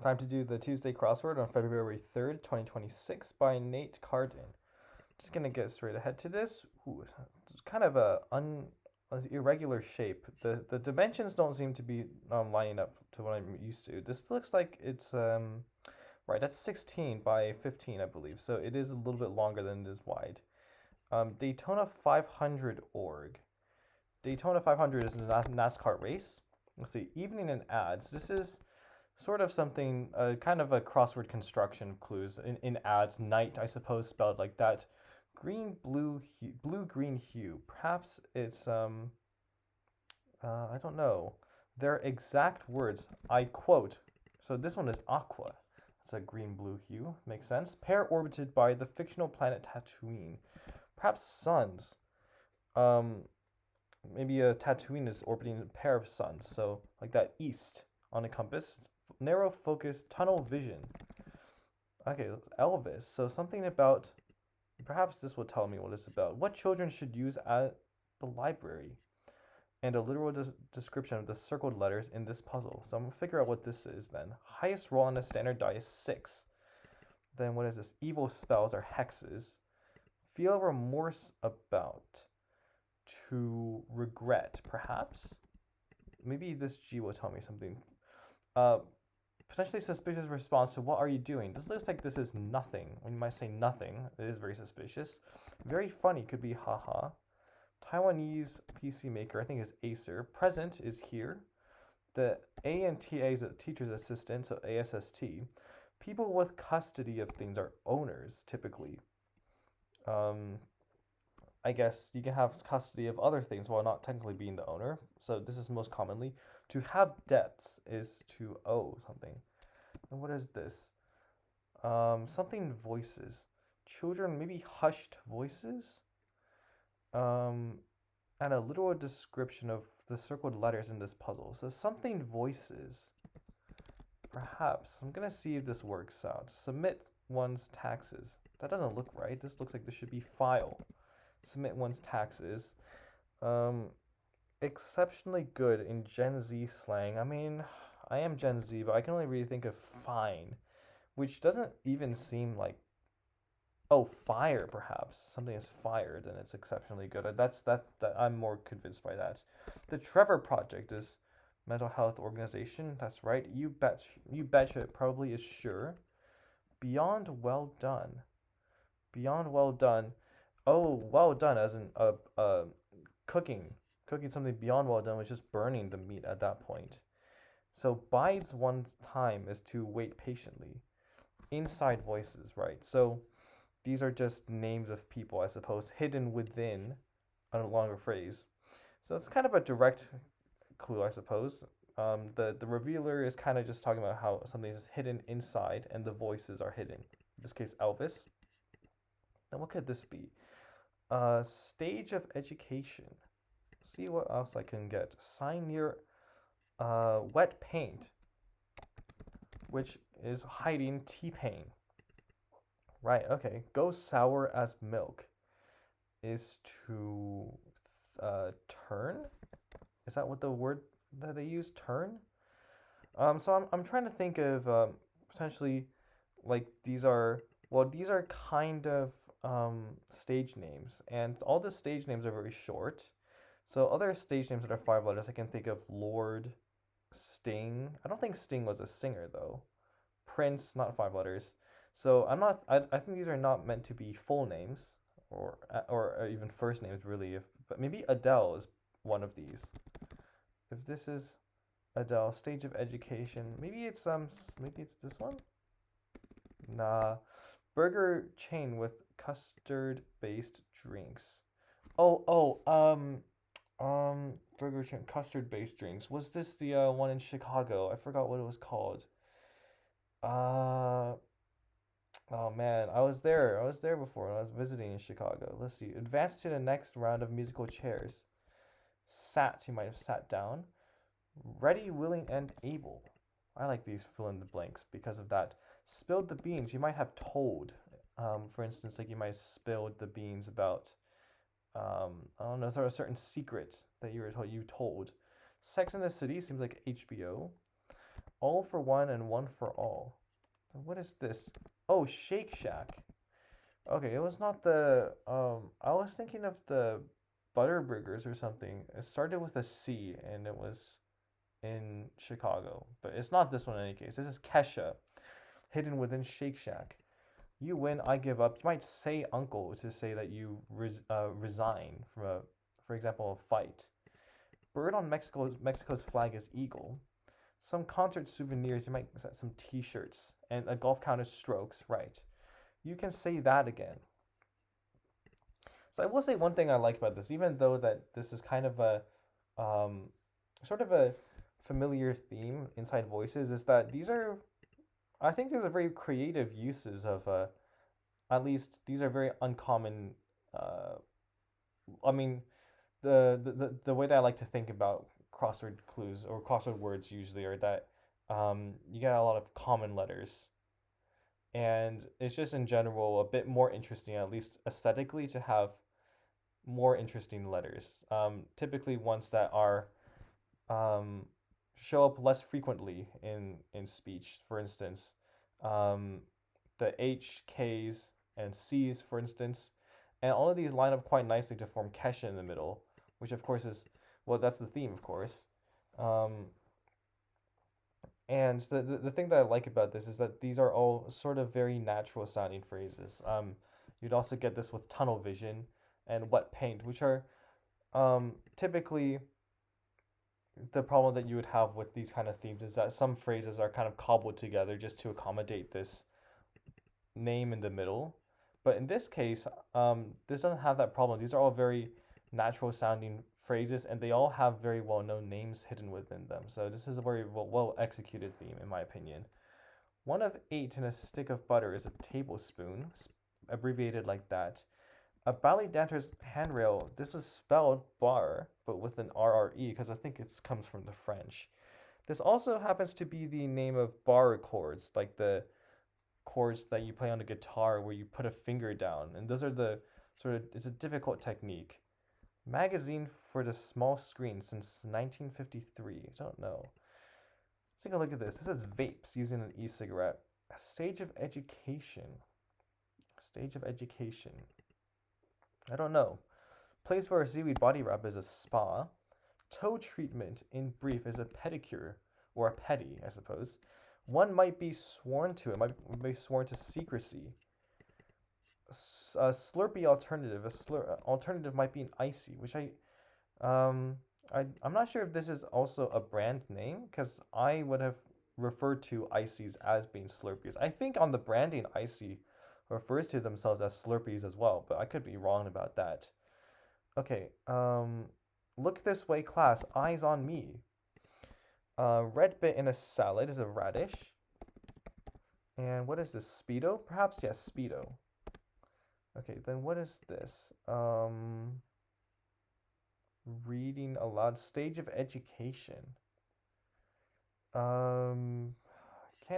Time to do the Tuesday crossword on February 3rd, 2026 by Nate Carden. Just gonna get straight ahead to this. Ooh, it's kind of an irregular shape. The dimensions don't seem to be lining up to what I'm used to. This looks like it's right. That's 16 by 15, I believe. So it is a little bit longer than it is wide. Daytona 500 org. Daytona 500 is a NASCAR race. Let's see. Evening and ads. This is sort of something, kind of a crossword construction of clues in ads. Night, I suppose, spelled like that. Green, blue, hue, blue, green hue. Perhaps it's, I don't know. Their exact words, I quote. So this one is aqua. It's a green, blue hue. Makes sense. Pair orbited by the fictional planet Tatooine. Perhaps suns. Maybe a Tatooine is orbiting a pair of suns. So like that east on a compass. Narrow focus, tunnel vision. Okay, Elvis. So something about, perhaps this will tell me what it's about. What children should use at the library? And a literal description of the circled letters in this puzzle. So I'm going to figure out what this is then. Highest roll on a standard die is 6. Then what is this? Evil spells are hexes. Feel remorse about. To regret, perhaps? Maybe this G will tell me something. Potentially suspicious response to what are you doing? This looks like this is nothing. When you might say nothing, it is very suspicious. Very funny could be haha. Taiwanese PC maker, I think is Acer. Present is here. The A and TA is a teacher's assistant, so ASST. People with custody of things are owners, typically. I guess you can have custody of other things while not technically being the owner. So this is most commonly. To have debts is to owe something. And what is this? Something voices. Children, maybe hushed voices? And a literal description of the circled letters in this puzzle. So something voices. Perhaps. I'm going to see if this works out. Submit one's taxes. That doesn't look right. This looks like this should be file. Submit one's taxes. Exceptionally good in Gen Z slang. I mean, I am Gen Z, but I can only really think of fine, which doesn't even seem like, oh, fire perhaps. Something is fired and it's exceptionally good. That I'm more convinced by that. The Trevor Project is mental health organization. That's right. You betcha it probably is sure. Beyond well done. Beyond well done. Oh, well done, as in cooking something beyond well done, which is burning the meat at that point. So bides one's time is to wait patiently. Inside voices, right? So these are just names of people, I suppose, hidden within a longer phrase. So it's kind of a direct clue, I suppose. The revealer is kind of just talking about how something is hidden inside, and the voices are hidden. In this case, Elvis. Now, what could this be? Stage of education. See what else I can get. Sign near wet paint, which is hiding T-pain. Right, okay. Go sour as milk is to turn? Is that what the word that they use? Turn? So I'm trying to think of potentially, like, these are kind of stage names, and all the stage names are very short. So other stage names that are 5 letters, I can think of Lord, Sting. I don't think Sting was a singer though. Prince, not 5 letters. So I think these are not meant to be full names or even first names really. But maybe Adele is one of these. If this is Adele, stage of education, maybe it's this one. Nah. Burger chain with custard-based drinks. Burger chain, custard-based drinks. Was this the one in Chicago? I forgot what it was called. Oh man, I was there. I was there before when I was visiting in Chicago. Let's see. Advance to the next round of musical chairs. Sat, you might have sat down. Ready, willing, and able. I like these fill in the blanks because of that. Spilled the beans, you might have told. For instance, like you might have spilled the beans about, I don't know, sort of a certain secret that you told. Sex in the City seems like HBO. All for one and one for all. What is this? Oh, Shake Shack. Okay, it was not the I was thinking of the Butterburgers or something. It started with a C and it was in Chicago. But it's not this one in any case. This is Kesha, hidden within Shake Shack. You win, I give up. You might say uncle to say that you resign from a, for example, a fight. Bird on Mexico's flag is eagle. Some concert souvenirs, you might set some T-shirts, and a golf count is strokes, right? You can say that again. So I will say one thing I like about this, even though that this is kind of a um, sort of a familiar theme inside voices, is that these are, I think these are very creative uses of at least these are very uncommon. uh, I mean, the way that I like to think about crossword clues or crossword words usually are that you get a lot of common letters, and it's just in general a bit more interesting, at least aesthetically, to have more interesting letters. Typically ones that are um, show up less frequently in speech. For instance, um, the H, K's, and C's, for instance, and all of these line up quite nicely to form Kesha in the middle, which of course is, well, that's the theme, of course. Um, and the thing that I like about this is that these are all sort of very natural sounding phrases. You'd also get this with tunnel vision and wet paint, which are typically the problem that you would have with these kind of themes is that some phrases are kind of cobbled together just to accommodate this name in the middle. But in this case, this doesn't have that problem. These are all very natural sounding phrases, and they all have very well known names hidden within them. So this is a very well executed theme, in my opinion. One of eight in a stick of butter is a tablespoon, abbreviated like that. A ballet dancer's handrail. This was spelled bar, but with an RRE because I think it comes from the French. This also happens to be the name of bar chords, like the chords that you play on a guitar where you put a finger down. And those are the sort of, it's a difficult technique. Magazine for the small screen since 1953. I don't know. Let's take a look at this. This says vapes using an e-cigarette. A stage of education. A stage of education. I don't know. Place for a seaweed body wrap is a spa. Toe treatment, in brief, is a pedicure, or a pedi, I suppose. One might be sworn to. It might be sworn to secrecy. A Slurpee alternative. Alternative might be an icy, which I'm not sure if this is also a brand name because I would have referred to ices as being Slurpees. I think on the branding, icy refers to themselves as Slurpees as well, but I could be wrong about that. Okay, look this way, class. Eyes on me. Red bit in a salad is a radish. And what is this? Speedo? Perhaps? Yes, Speedo. Okay, then what is this? Reading aloud. Stage of education. Can't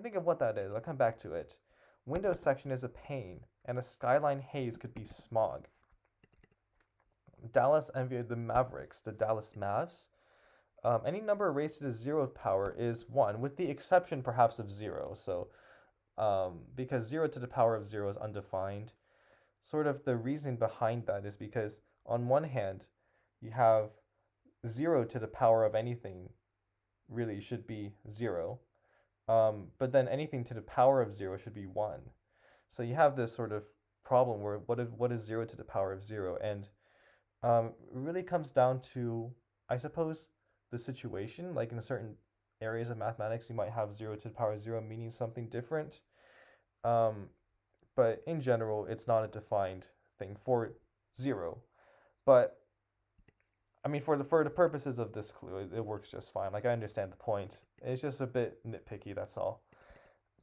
think of what that is. I'll come back to it. Window section is a pane, and a skyline haze could be smog. Dallas envied the Mavericks, the Dallas Mavs. Any number raised to the zeroth power is 1, with the exception perhaps of 0. So, because 0 to the power of 0 is undefined, sort of the reasoning behind that is because on one hand, you have 0 to the power of anything really should be 0. But then anything to the power of 0 should be 1. So you have this sort of problem where what is 0 to the power of 0? And it really comes down to, I suppose, the situation. Like in certain areas of mathematics, you might have 0 to the power of 0 meaning something different. But in general, it's not a defined thing for 0. But I mean, for the purposes of this clue, it works just fine. Like, I understand the point. It's just a bit nitpicky, that's all.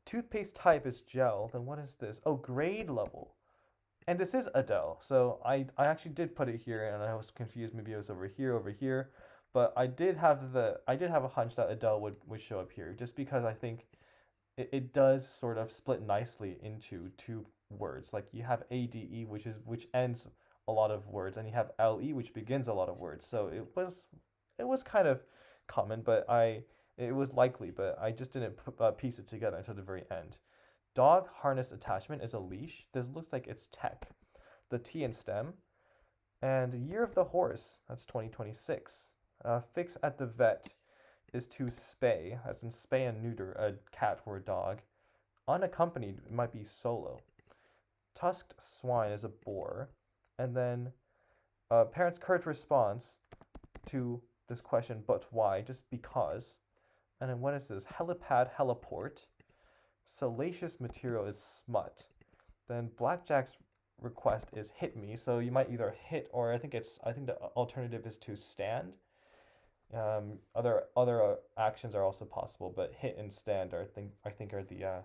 Toothpaste type is gel. Then what is this? Oh, grade level. And this is Adele. So I actually did put it here, and I was confused. Maybe it was over here. But I did have a hunch that Adele would show up here, just because I think it does sort of split nicely into two words. Like you have ADE, which ends a lot of words, and you have LE, which begins a lot of words. So it was kind of common, but I It was likely, but I just didn't piece it together until the very end. Dog harness attachment is a leash. This looks like it's tech. The T in STEM. And year of the horse, that's 2026. Fix at the vet is to spay, as in spay and neuter a cat or a dog. Unaccompanied might be solo. Tusked swine is a boar. And then parents' curt response to this question, but why? Just because. And then what is this? Helipad, heliport. Salacious material is smut. Then Blackjack's request is hit me, so you might either hit or I think the alternative is to stand. Other actions are also possible, but hit and stand are I think are the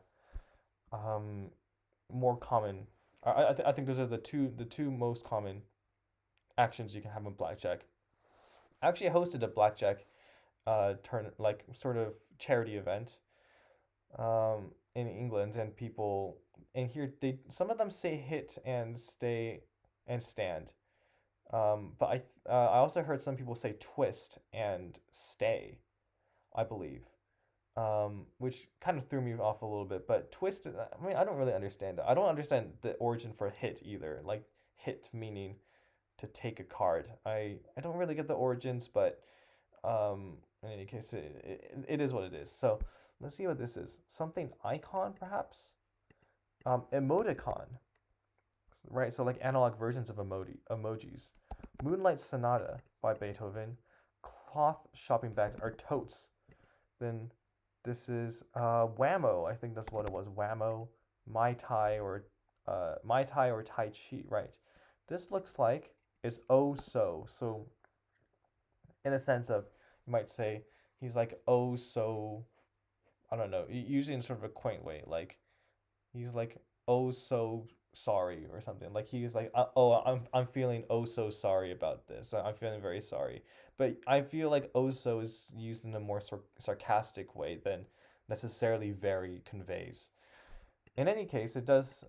more common. I think those are the two most common actions you can have in blackjack. I actually hosted a blackjack turn like sort of charity event in England, and people and here they some of them say hit and stay and stand. But I also heard some people say twist and stay, I believe, which kind of threw me off a little bit. But twist, I mean, I don't really understand it. I don't understand the origin for hit either. Like hit meaning to take a card. I don't really get the origins, but in any case, it is what it is. So let's see what this is. Something icon, perhaps? Emoticon, right? So like analog versions of emojis. Moonlight Sonata by Beethoven. Cloth shopping bags are totes. Then this is Whammo. I think that's what it was. Whammo, Mai Tai or Tai Chi, right? This looks like is oh so. So in a sense of you might say he's like oh so, I don't know, usually in sort of a quaint way, like he's like oh so sorry or something, like he's like oh I'm feeling oh so sorry about this, I'm feeling very sorry, but I feel like oh so is used in a more sarcastic way than necessarily very conveys. In any case, it does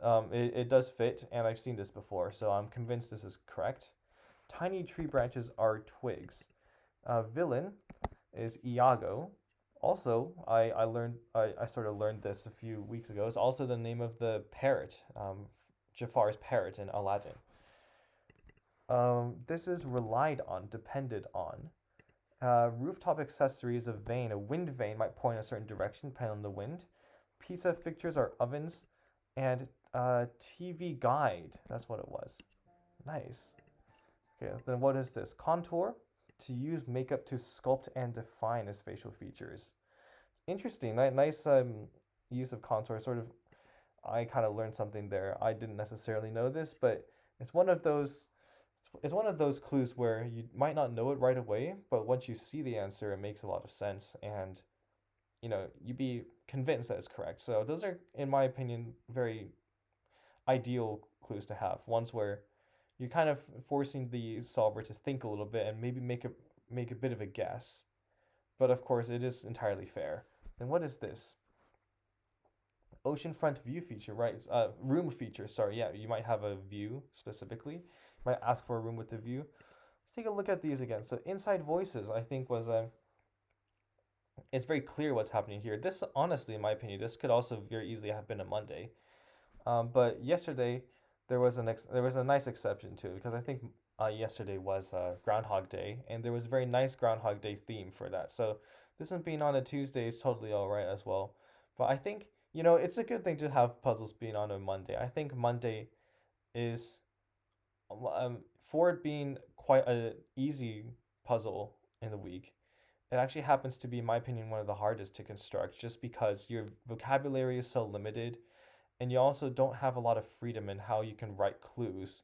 fit, and I've seen this before, so I'm convinced this is correct. Tiny tree branches are twigs. Villain is Iago. Also, I sort of learned this a few weeks ago. It's also the name of the parrot, Jafar's parrot in Aladdin. This is relied on, depended on. Rooftop accessory is a vane. A wind vane might point a certain direction depending on the wind. Pizza fixtures are ovens. And TV guide, that's what it was. Nice. Okay, then what is this? Contour, to use makeup to sculpt and define his facial features. Interesting, nice use of contour. Sort of, I kind of learned something there. I didn't necessarily know this, but it's one of those. It's one of those clues where you might not know it right away, but once you see the answer, it makes a lot of sense, and you'd be convinced that it's correct. So those are, in my opinion, very ideal clues to have. Ones where you're kind of forcing the solver to think a little bit and maybe make a bit of a guess. But of course, it is entirely fair. Then what is this? Oceanfront view feature, right? Room feature. Sorry, yeah. You might have a view specifically. You might ask for a room with a view. Let's take a look at these again. So inside voices, I think was it's very clear what's happening here. This, honestly, in my opinion, this could also very easily have been a Monday. But yesterday there was a nice exception to it, because I think yesterday was Groundhog Day, and there was a very nice Groundhog Day theme for that. So this one being on a Tuesday is totally all right as well. But I think it's a good thing to have puzzles being on a Monday. I think Monday is for it being quite a easy puzzle in the week. It actually happens to be, in my opinion, one of the hardest to construct, just because your vocabulary is so limited, and you also don't have a lot of freedom in how you can write clues,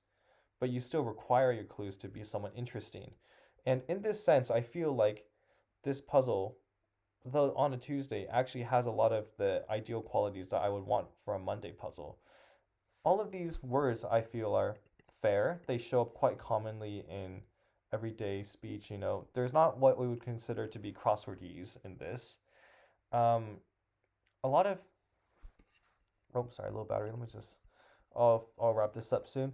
but you still require your clues to be somewhat interesting. And in this sense, I feel like this puzzle, though on a Tuesday, actually has a lot of the ideal qualities that I would want for a Monday puzzle. All of these words, I feel, are fair. They show up quite commonly in everyday speech. There's not what we would consider to be crosswordese in this. A lot of sorry, low battery. Let me just. I'll wrap this up soon.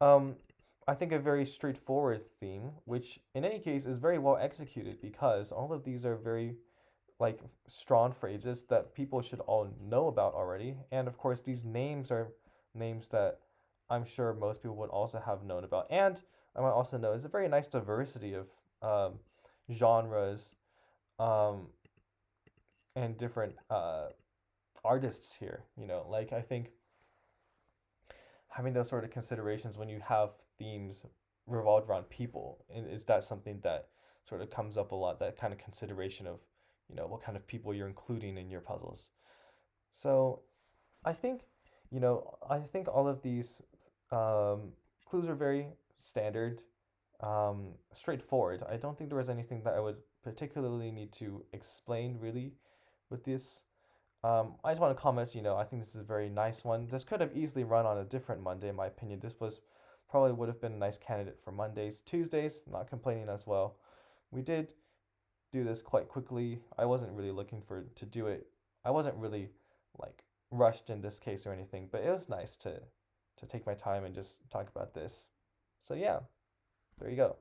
I think a very straightforward theme, which in any case is very well executed, because all of these are very like strong phrases that people should all know about already. And of course, these names are names that I'm sure most people would also have known about. And I might also know it's a very nice diversity of genres um, and different artists here. Like I think having those sort of considerations when you have themes revolved around people, and is that something that sort of comes up a lot? That kind of consideration of what kind of people you're including in your puzzles. So I think I think all of these clues are very standard, straightforward. I don't think there was anything that I would particularly need to explain really with this. I just want to comment, I think this is a very nice one. This could have easily run on a different Monday, in my opinion. This was probably would have been a nice candidate for Mondays. Tuesdays, not complaining as well. We did do this quite quickly. I wasn't really looking for to do it. I wasn't really like rushed in this case or anything, but it was nice to take my time and just talk about this. So yeah, there you go.